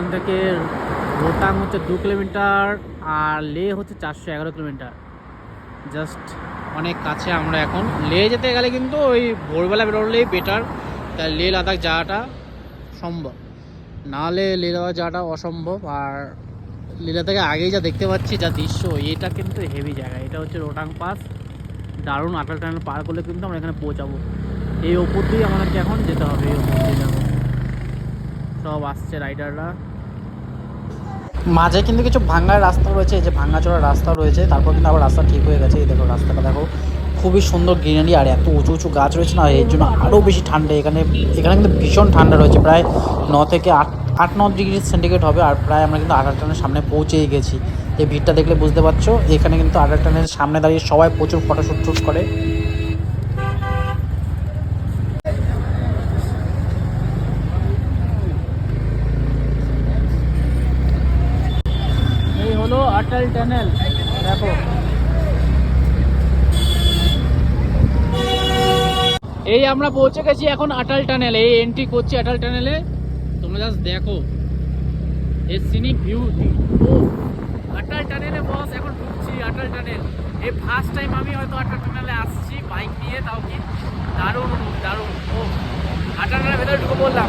এখান থেকে রোহতাং হচ্ছে 2 কিলোমিটার আর লে হচ্ছে 411 কিলোমিটার। জাস্ট অনেক কাছে আমরা এখন। লে যেতে গেলে কিন্তু ওই ভোরবেলা বেরোলেই বেটার, তাই লে লাদাখ যাওয়াটা সম্ভব, নাহলে লে লাদাখ যাওয়াটা অসম্ভব। আর লে লাদাখে আগেই যা দেখতে পাচ্ছি, যা দৃশ্য, এটা কিন্তু হেভি জায়গা। এটা হচ্ছে রোহতাং পাস, দারুণ। আটাল টানেল পার করলে কিন্তু আমরা এখানে পৌঁছাবো। এই ওপর দিয়ে আমাদেরকে এখন যেতে হবে, এই ওপর দিয়ে যাবো। সব আসছে রাইডাররা। মাঝে কিন্তু কিছু ভাঙার রাস্তা রয়েছে, এই যে ভাঙাচোরা রাস্তা রয়েছে, তারপর কিন্তু আবার রাস্তা ঠিক হয়ে গেছে। এই দেখো রাস্তাটা দেখো, খুবই সুন্দর গ্রিনারি আর এত উঁচু উঁচু গাছ রয়েছে না, এর জন্য আরও বেশি ঠান্ডা এখানে। এখানে কিন্তু ভীষণ ঠান্ডা রয়েছে, প্রায় 9 থেকে 8-9 ডিগ্রি সেন্টিগ্রেড হবে। আর প্রায় আমরা কিন্তু আটাল টানের সামনে পৌঁছেই গেছি। এই ভিড়টা দেখলে বুঝতে পারছো, এখানে কিন্তু আটাল টানের সামনে দাঁড়িয়ে সবাই প্রচুর ফটোশ্যুট করে। এই হলো আটাল টানেল, দেখো। এই আমরা পৌঁছে গেছি এখন আটাল টানেল, এই এন্ট্রি করছি আটাল টানেলে। তোমরা জাস্ট দেখো এই সিনিক ভিউ। ও আটাল টানেলে বস, এখন ঢুকছি আটাল টানেল। এই ফার্স্ট টাইম আমি হয়তো আটাল টানেলে আসছি বাইক নিয়ে, তাও কি দারুণ দারুণ। ও আটাল টানেলের ভেতরে ঢুকে পড়লাম।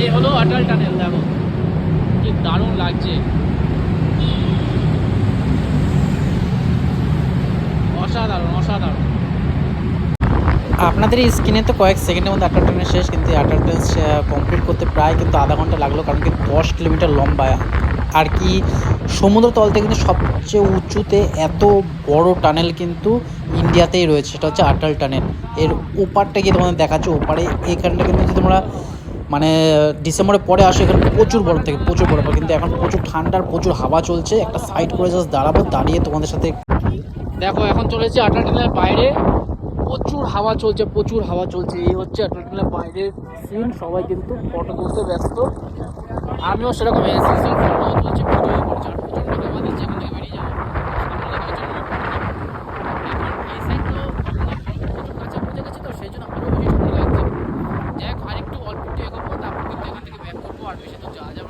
এই হলো আটাল টানেল, দেখো কি দারুণ লাগছে, অসাধারণ অসাধারণ। আপনাদের এই স্ক্রিনে তো কয়েক সেকেন্ডের মধ্যে আটাল টানেল শেষ, কিন্তু এই আটাল টানেল কমপ্লিট করতে প্রায় কিন্তু আধা ঘন্টা লাগলো, কারণ কি 10 কিলোমিটার লম্বা। আর কি সমুদ্র তল থেকে কিন্তু সবচেয়ে উঁচুতে এত বড় টানেল কিন্তু ইন্ডিয়াতেই রয়েছে, সেটা হচ্ছে আটাল টানেল। এর ওপারটা গিয়ে তোমাদের দেখাচ্ছে, ওপারে এখানটা কিন্তু যদি তোমরা মানে ডিসেম্বরের পরে আসো, এখানে প্রচুর বরফ থাকে, প্রচুর বরফ। কিন্তু এখন প্রচুর ঠান্ডার প্রচুর হাওয়া চলছে। একটা সাইড করে জাস্ট দাঁড়াবো, দাঁড়িয়ে তোমাদের সাথে দেখো। এখন চলেছে আটাল টানেলের বাইরে, প্রচুর হাওয়া চলছে, প্রচুর হাওয়া চলছে। এই হচ্ছে আটাল টানেলের বাইরের সিন। সবাই কিন্তু ফটো তুলতে ব্যস্ত, আমিও সেরকম ফটো তুলছি, ভিডিও করছি। আর প্রচণ্ড হাওয়া দিচ্ছে, এখান থেকে বেরিয়ে যাবো। এই সাইডগুলো প্রচুর কাছে পৌঁছে গেছি তো, সেই জন্য আরও বেশি ঠান্ডা লাগছে। যাই হোক, আর একটু অল্প একটু এগোবো, তারপর কিন্তু এখান থেকে ব্যাক করবো। আর বেশি তো যাওয়া যাবে